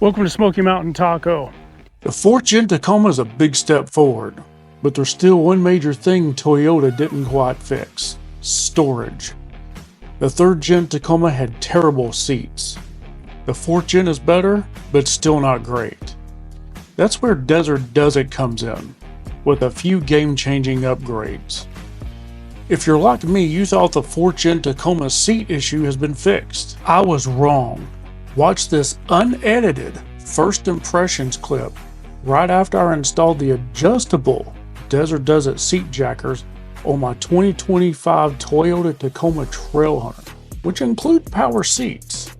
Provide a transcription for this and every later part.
Welcome to Smoky Mountain Taco. The 4th Gen Tacoma is a big step forward, but there's still one major thing Toyota didn't quite fix: storage. The 3rd Gen Tacoma had terrible seats. The 4th Gen is better, but still not great. That's where Desert Does It comes in, with a few game-changing upgrades. If you're like me, you thought the 4th Gen Tacoma seat issue has been fixed. I was wrong. Watch this unedited first impressions clip right after I installed the adjustable Desert Does It seat jackers on my 2025 Toyota Tacoma Trailhunter, which include power seats.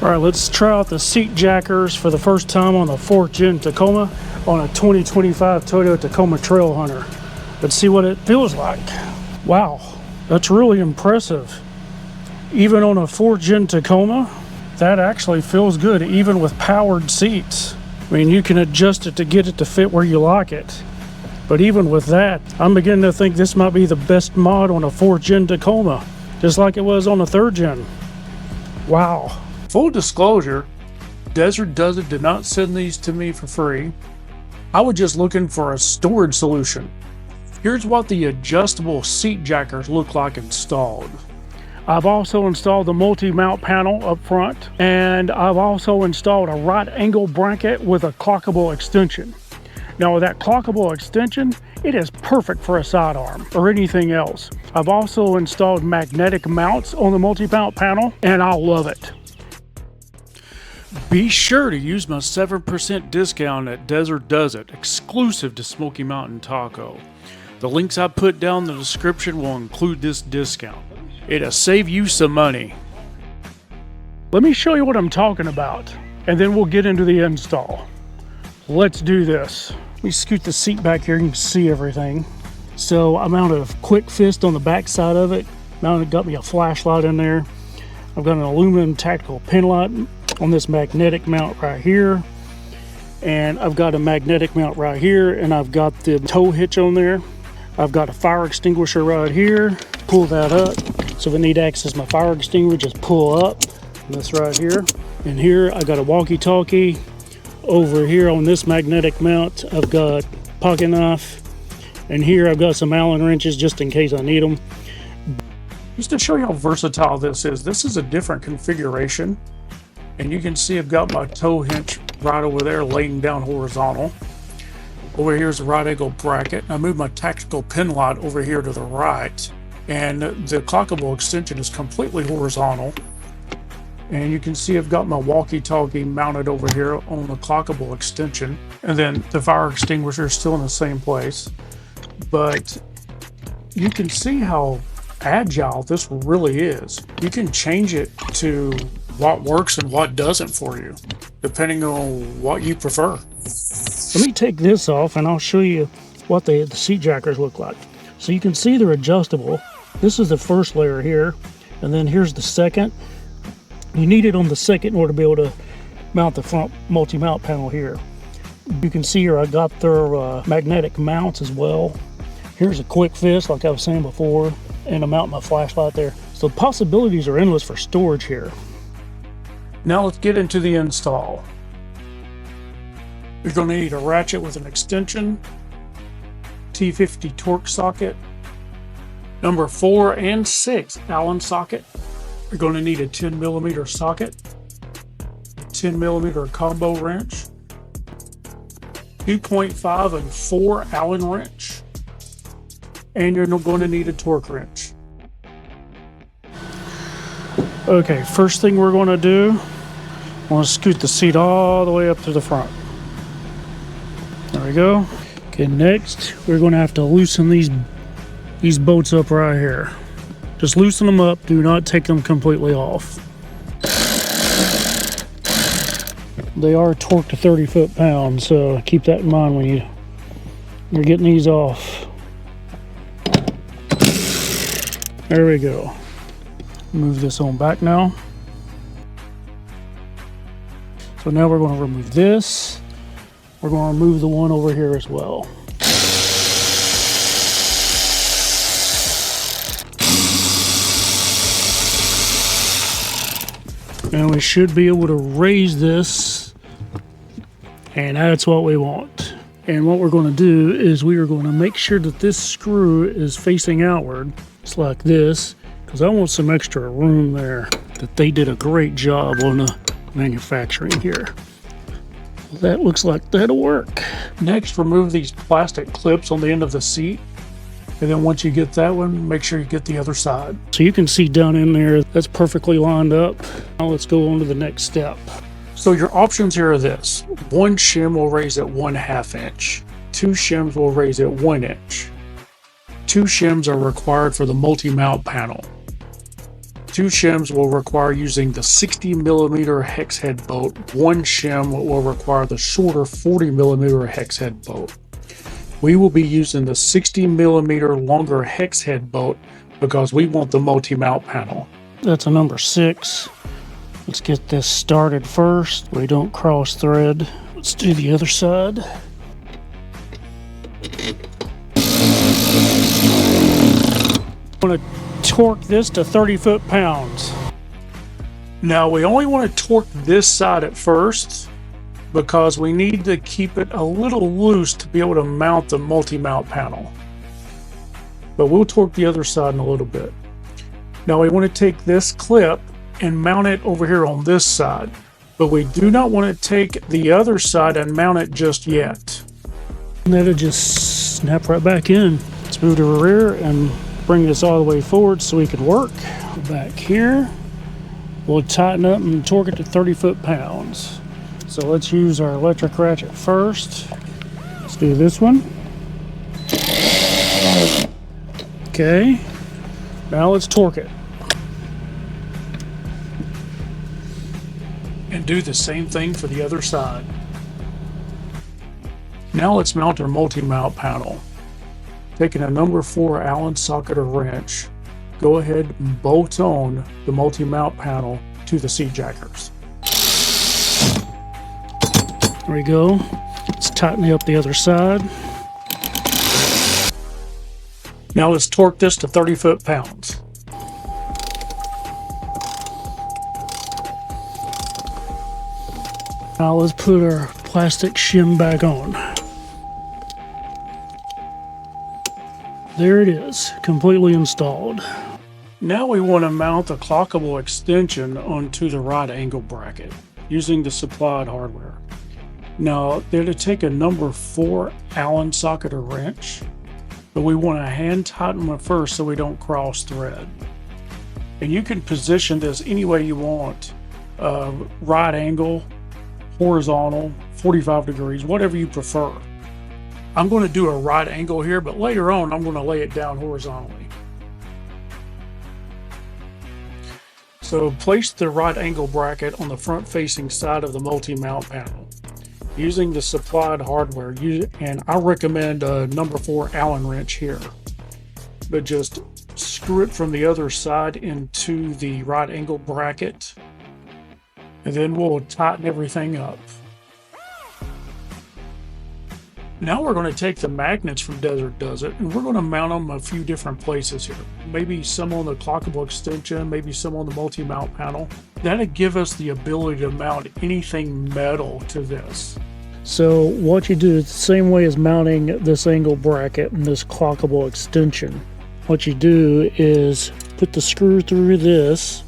All right, let's try out the seat jackers for the first time on the 4th Gen Tacoma on a 2025 Toyota Tacoma Trailhunter. Let's see what it feels like. Wow, that's really impressive. Even on a 4th Gen Tacoma, that actually feels good, even with powered seats. I mean, you can adjust it to get it to fit where you like it. But even with that, I'm beginning to think this might be the best mod on a 4th Gen Tacoma, just like it was on the 3rd Gen. Wow. Full disclosure, Desert Does It did not send these to me for free. I was just looking for a storage solution. Here's what the adjustable seat jackers look like installed. I've also installed the Multimount Panel up front, and I've also installed a right angle bracket with a clockable extension. Now with that clockable extension, it is perfect for a sidearm or anything else. I've also installed magnetic mounts on the Multimount Panel, and I love it. Be sure to use my 7% discount at Desert Does It, exclusive to Smoky Mountain Taco. The links I put down in the description will include this discount. It'll save you some money. Let me show you what I'm talking about, and then we'll get into the install. Let's do this. Let me scoot the seat back here, you can see everything. So I mounted a quick fist on the back side of it. Got me a flashlight in there. I've got an aluminum tactical pin light on this magnetic mount right here. And I've got a magnetic mount right here, and I've got the tow hitch on there. I've got a fire extinguisher right here. Pull that up. So if I need to access my fire extinguisher, just pull up. And that's right here. And here I got a walkie-talkie. Over here on this magnetic mount, I've got pocket knife. And here I've got some Allen wrenches just in case I need them. Just to show you how versatile this is a different configuration. And you can see I've got my tow hinge right over there laying down horizontal. Over here is the right angle bracket. I moved my tactical pin light over here to the right. And the clockable extension is completely horizontal. And you can see I've got my walkie-talkie mounted over here on the clockable extension. And then the fire extinguisher is still in the same place. But you can see how agile this really is. You can change it to what works and what doesn't for you, depending on what you prefer. Let me take this off and I'll show you what the seat jackers look like. So you can see they're adjustable. This is the first layer here, and then here's the second. You need it on the second in order to be able to mount the front multi-mount panel here. You can see here I got their magnetic mounts as well. Here's a quick fist like I was saying before, and I'm mounting my flashlight there. So the possibilities are endless for storage here. Now let's get into the install. You're going to need a ratchet with an extension, T50 torque socket, number 4 and 6 Allen socket. You're going to need a 10mm socket, 10mm combo wrench, 2.5 and 4 Allen wrench, and you're going to need a torque wrench. Okay, first thing we're going to do, I'm going to scoot the seat all the way up to the front. There we go. Okay, next we're going to have to loosen these bolts up right here. Just loosen them up, do not take them completely off. They are torqued to 30 foot-pounds, so keep that in mind when you're getting these off. There we go. Move this on back now. So now we're going to remove this. We're going to remove the one over here as well. And we should be able to raise this And that's what we want. And what we're going to do is we are going to make sure that this screw is facing outward. It's like this, because I want some extra room there. That they did a great job on the manufacturing here. That looks like that'll work. Next, remove these plastic clips on the end of the seat. And then once you get that one, make sure you get the other side. So you can see down in there, that's perfectly lined up. Now let's go on to the next step. So your options here are this. One shim will raise at 1/2 inch. Two shims will raise at 1 inch. Two shims are required for the multi-mount panel. Two shims will require using the 60mm hex head bolt. One shim will require the shorter 40mm hex head bolt. We will be using the 60mm longer hex head bolt because we want the multi-mount panel. That's a number 6. Let's get this started first. We don't cross thread. Let's do the other side. I'm going to torque this to 30 foot-pounds. Now we only want to torque this side at first because we need to keep it a little loose to be able to mount the multi-mount panel. But we'll torque the other side in a little bit. Now we want to take this clip and mount it over here on this side, but we do not want to take the other side and mount it just yet. And that'll just snap right back in. Let's move to the rear and bring this all the way forward so we can work. Back here, we'll tighten up and torque it to 30 foot-pounds. So let's use our electric ratchet first. Let's do this one. Okay, now let's torque it. And do the same thing for the other side. Now let's mount our multi-mount panel. Taking a number 4 Allen socket or wrench, go ahead and bolt on the multi-mount panel to the seat jackers. There we go. Let's tighten up the other side. Now let's torque this to 30 foot-pounds. Now let's put our plastic shim back on. There it is, completely installed. Now we want to mount the clockable extension onto the right angle bracket using the supplied hardware. Now, they're to take a number 4 Allen socket or wrench, but we want to hand tighten them first so we don't cross thread. And you can position this any way you want, right angle, horizontal, 45 degrees, whatever you prefer. I'm going to do a right angle here, but later on I'm going to lay it down horizontally. So place the right angle bracket on the front facing side of the multi-mount panel using the supplied hardware, and I recommend a number 4 Allen wrench here, but just screw it from the other side into the right angle bracket, and then we'll tighten everything up. Now we're going to take the magnets from Desert Does It, and we're going to mount them a few different places here. Maybe some on the clockable extension, maybe some on the multi-mount panel. That'll give us the ability to mount anything metal to this. So what you do is the same way as mounting this angle bracket and this clockable extension. What you do is put the screw through this,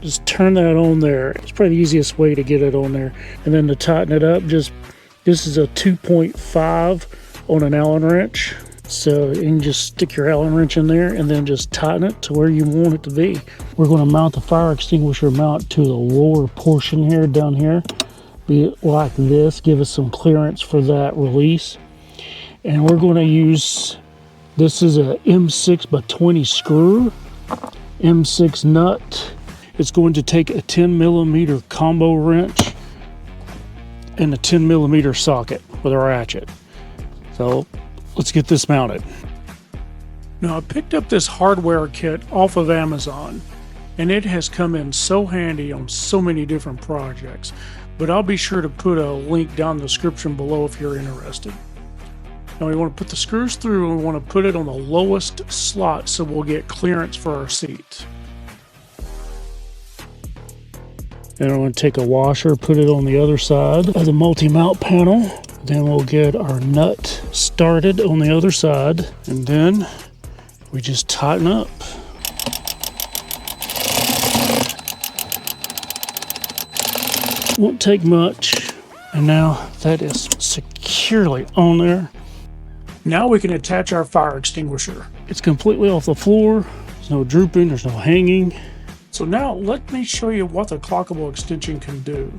just turn that on there. It's probably the easiest way to get it on there. And then to tighten it up, this is a 2.5 on an Allen wrench. So you can just stick your Allen wrench in there and then just tighten it to where you want it to be. We're going to mount the fire extinguisher mount to the lower portion here, down here. Be like this, give us some clearance for that release. And we're going to use, this is a M6 by 20 screw, M6 nut. It's going to take a 10mm combo wrench and a 10mm socket with a ratchet. So let's get this mounted. Now I picked up this hardware kit off of Amazon, and it has come in so handy on so many different projects, but I'll be sure to put a link down in the description below if you're interested. Now we want to put the screws through, and we want to put it on the lowest slot so we'll get clearance for our seat. Then I'm going to take a washer, put it on the other side of the multi-mount panel. Then we'll get our nut started on the other side. And then we just tighten up. Won't take much. And now that is securely on there. Now we can attach our fire extinguisher. It's completely off the floor. There's no drooping, there's no hanging. So now let me show you what the clockable extension can do.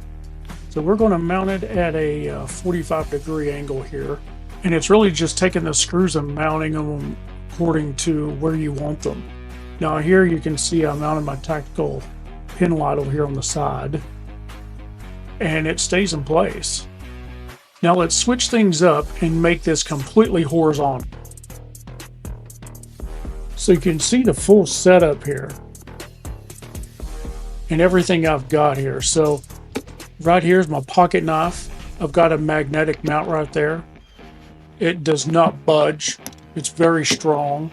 So we're going to mount it at a 45-degree angle here. And it's really just taking the screws and mounting them according to where you want them. Now here you can see I mounted my tactical pin light over here on the side. And it stays in place. Now let's switch things up and make this completely horizontal. So you can see the full setup here. And everything I've got here. So right here is my pocket knife. I've got a magnetic mount right there. It does not budge. It's very strong.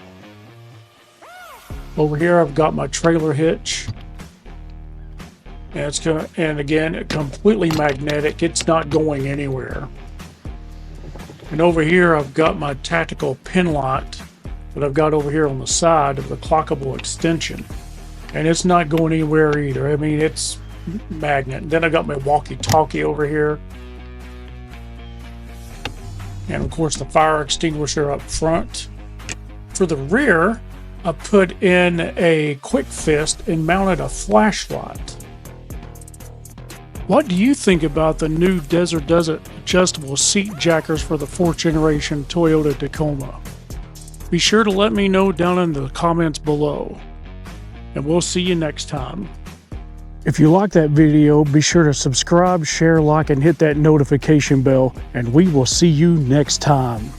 Over here I've got my trailer hitch. And again, completely magnetic. It's not going anywhere. And over here I've got my tactical pin light that I've got over here on the side of the clockable extension. And it's not going anywhere either. I mean, it's magnet. Then I got my walkie-talkie over here. And of course the fire extinguisher up front. For the rear, I put in a quick fist and mounted a flashlight. What do you think about the new Desert adjustable seat jackers for the 4th generation Toyota Tacoma? Be sure to let me know down in the comments below. And we'll see you next time. If you like that video, be sure to subscribe, share, like, and hit that notification bell, and we will see you next time.